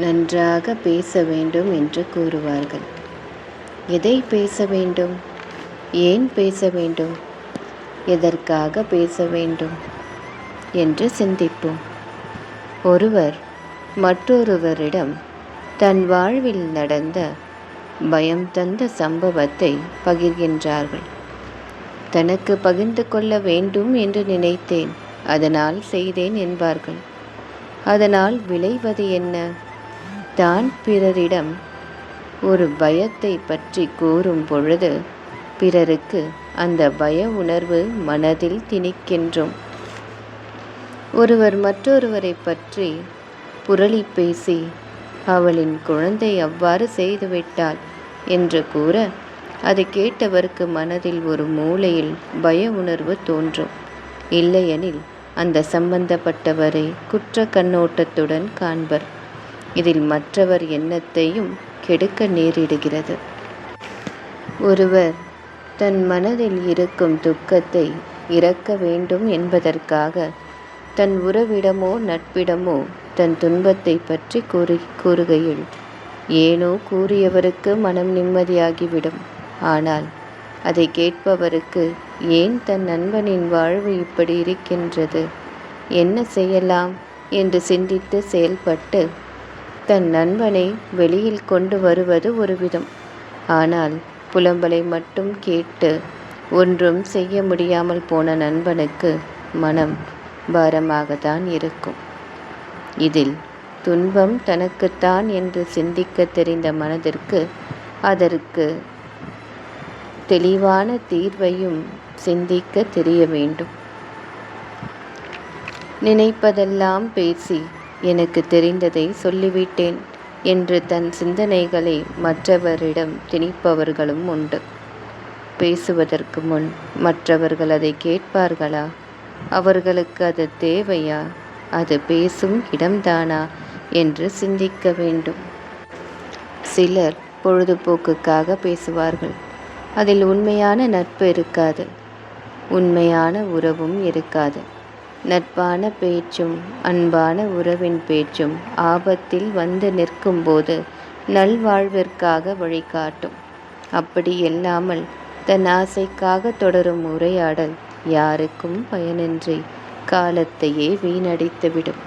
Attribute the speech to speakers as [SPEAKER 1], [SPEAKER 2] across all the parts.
[SPEAKER 1] நன்றாக பேச வேண்டும் என்று கூறுவார்கள். எதை பேச வேண்டும்? ஏன் பேச வேண்டும்? எதற்காக பேச வேண்டும் என்று சிந்திப்போம். ஒருவர் மற்றொருவரிடம் தன் வாழ்வில் நடந்த பயம் தந்த சம்பவத்தை பகிர்கின்றார்கள். தனக்கு பகிர்ந்து கொள்ள வேண்டும் என்று நினைத்தேன், அதனால் செய்தேன் என்பார்கள். அதனால் விளைவது என்ன? தான் பிறரிடம் ஒரு பயத்தை பற்றி கூறும் பொழுது பிறருக்கு அந்த பய உணர்வு மனதில் திணிக்கின்றோம். ஒருவர் மற்றொருவரை பற்றி புரளி பேசி அவளின் குழந்தை அவ்வாறு செய்துவிட்டாள் என்று கூற அதை கேட்டவருக்கு மனதில் ஒரு மூலையில் பய உணர்வு தோன்றும். இல்லையெனில் அந்த சம்பந்தப்பட்டவரை குற்ற கண்ணோட்டத்துடன் காண்பர். இதில் மற்றவர் எண்ணத்தையும் கெடுக்க நேரிடுகிறது. ஒருவர் தன் மனதில் இருக்கும் துக்கத்தை இறக்க வேண்டும் என்பதற்காக தன் உறவிடமோ நட்பிடமோ தன் துன்பத்தை பற்றி கூறுகையில் ஏனோ கூறியவருக்கு மனம் நிம்மதியாகிவிடும். ஆனால் அதை கேட்பவருக்கு ஏன் தன் நண்பனின் வாழ்வு இப்படி இருக்கின்றது, என்ன செய்யலாம் என்று சிந்தித்து செயல்பட்டு தன் நண்பனை வெளியில் கொண்டு வருவது ஒரு விதம். ஆனால் புலம்பலை மட்டும் கேட்டு ஒன்றும் செய்ய முடியாமல் போன நண்பனுக்கு மனம் பாரமாகத்தான் இருக்கும். இதில் துன்பம் தனக்குத்தான் என்று சிந்திக்க தெரிந்த மனதிற்கு அதற்கு தெளிவான தீர்வையும் சிந்திக்க தெரிய வேண்டும். நினைப்பதெல்லாம் பேசி எனக்கு தெரிந்ததை சொல்லிவிட்டேன் என்று தன் சிந்தனைகளை மற்றவரிடம் திணிப்பவர்களும் உண்டு. பேசுவதற்கு முன் மற்றவர்கள் அதை கேட்பார்களா? அவர்களுக்கு அது தேவையா? அது பேசும் இடம்தானா என்று சிந்திக்க வேண்டும். சிலர் பொழுதுபோக்குக்காக பேசுவார்கள். அதில் உண்மையான நட்பு இருக்காது, உண்மையான உறவும் இருக்காது. நட்பான பேச்சும் அன்பான உறவின் பேச்சும் ஆபத்தில் வந்து நிற்கும்போது நல்வாழ்விற்காக வழிகாட்டும். அப்படி இல்லாமல் தன் ஆசைக்காக தொடரும் உரையாடல் யாருக்கும் பயனின்றி காலத்தையே வீணடித்துவிடும்.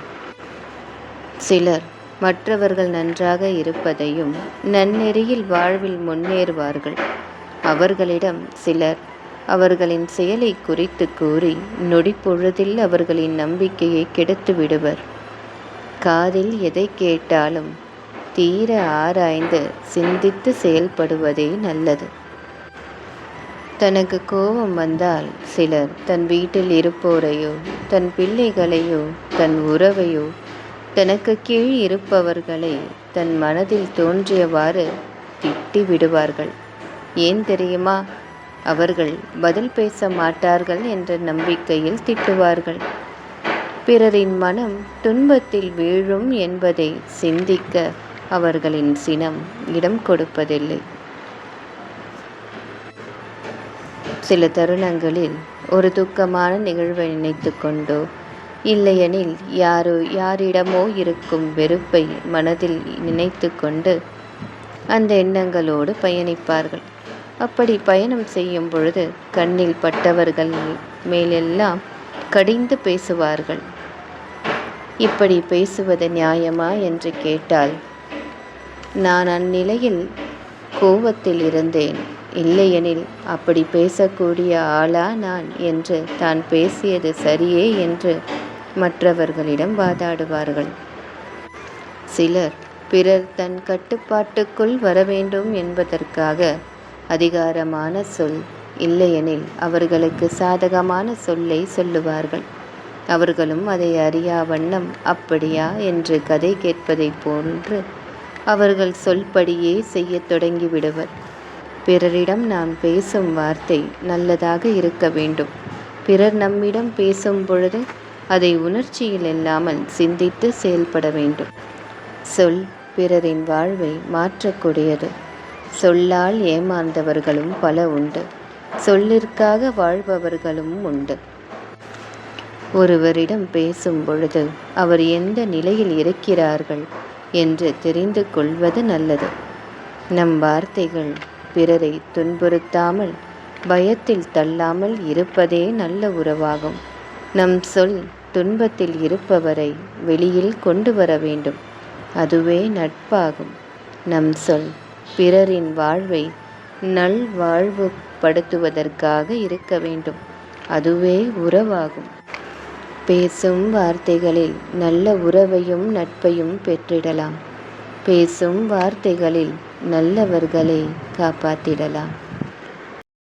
[SPEAKER 1] சிலர் மற்றவர்கள் நன்றாக இருப்பதையும் நன்னெறியில் வாழ்வில் முன்னேறுவார்கள். அவர்களிடம் சிலர் அவர்களின் செயலை குறித்து கூறி நொடிப்பொழுதில் அவர்களின் நம்பிக்கையை கெடுத்து விடுவர். காதில் எதை கேட்டாலும் தீர ஆராய்ந்து சிந்தித்து செயல்படுவதே நல்லது. தனக்கு கோபம் வந்தால் சிலர் தன் வீட்டில் இருப்போரையோ தன் பிள்ளைகளையோ தன் உறவையோ தனக்கு கீழ் இருப்பவர்களை தன் மனதில் தோன்றியவாறு திட்டி விடுவார்கள். ஏன் தெரியுமா? அவர்கள் பதில் பேச மாட்டார்கள் என்ற நம்பிக்கையில் திட்டுவார்கள். பிறரின் மனம் துன்பத்தில் வீழும் என்பதை சிந்திக்க அவர்களின் சினம் இடம் கொடுப்பதில்லை. சில தருணங்களில் ஒரு துக்கமான நிகழ்வை நினைத்து கொண்டோ இல்லையெனில் யாரிடமோ இருக்கும் வெறுப்பை மனதில் நினைத்து கொண்டு அந்த எண்ணங்களோடு பயணிப்பார்கள். அப்படி பயணம் செய்யும் பொழுது கண்ணில் பட்டவர்கள் மேலெல்லாம் கடிந்து பேசுவார்கள். இப்படி பேசுவது நியாயமா என்று கேட்டால், நான் அந்நிலையில் கோபத்தில் இருந்தேன், இல்லையெனில் அப்படி பேசக்கூடிய ஆளா நான் என்று தான் பேசியது சரியே என்று மற்றவர்களிடம் வாதாடுவார்கள். சிலர் பிறர் தன் கட்டுப்பாட்டுக்குள் வர வேண்டும் என்பதற்காக அதிகாரமான சொல், இல்லையெனில் அவர்களுக்கு சாதகமான சொல்லை சொல்லுவார்கள். அவர்களும் அதை அறியா வண்ணம் அப்படியா என்று கதை கேட்பதைப் போன்று அவர்கள் சொல்படியே செய்ய தொடங்கிவிடுவர். பிறரிடம் நாம் பேசும் வார்த்தை நல்லதாக இருக்க வேண்டும். பிறர் நம்மிடம் பேசும் பொழுது அதை உணர்ச்சியில் இல்லாமல் சிந்தித்து செயல்பட வேண்டும். சொல் பிறரின் வாழ்வை மாற்றக்கூடியது. சொல்லால் ஏமாந்தவர்களும் பல உண்டு, சொல்லிற்காக வாழ்பவர்களும் உண்டு. ஒருவரிடம் பேசும் பொழுது அவர் எந்த நிலையில் இருக்கிறார்கள், என்று தெரிந்து கொள்வது நல்லது. நம் வார்த்தைகள் பிறரை துன்புறுத்தாமல் பயத்தில் தள்ளாமல் இருப்பதே நல்ல உறவாகும். நம் சொல் துன்பத்தில் இருப்பவரை வெளியில் கொண்டு வர வேண்டும். அதுவே நட்பாகும். நம் சொல் பிறரின் வாழ்வை நல்வாழ்வு படுத்துவதற்காக இருக்க வேண்டும். அதுவே உறவாகும். பேசும் வார்த்தைகளில் நல்ல உறவையும் நட்பையும் பெற்றிடலாம். பேசும் வார்த்தைகளில் நல்லவர்களை காப்பாற்றிடலாம்.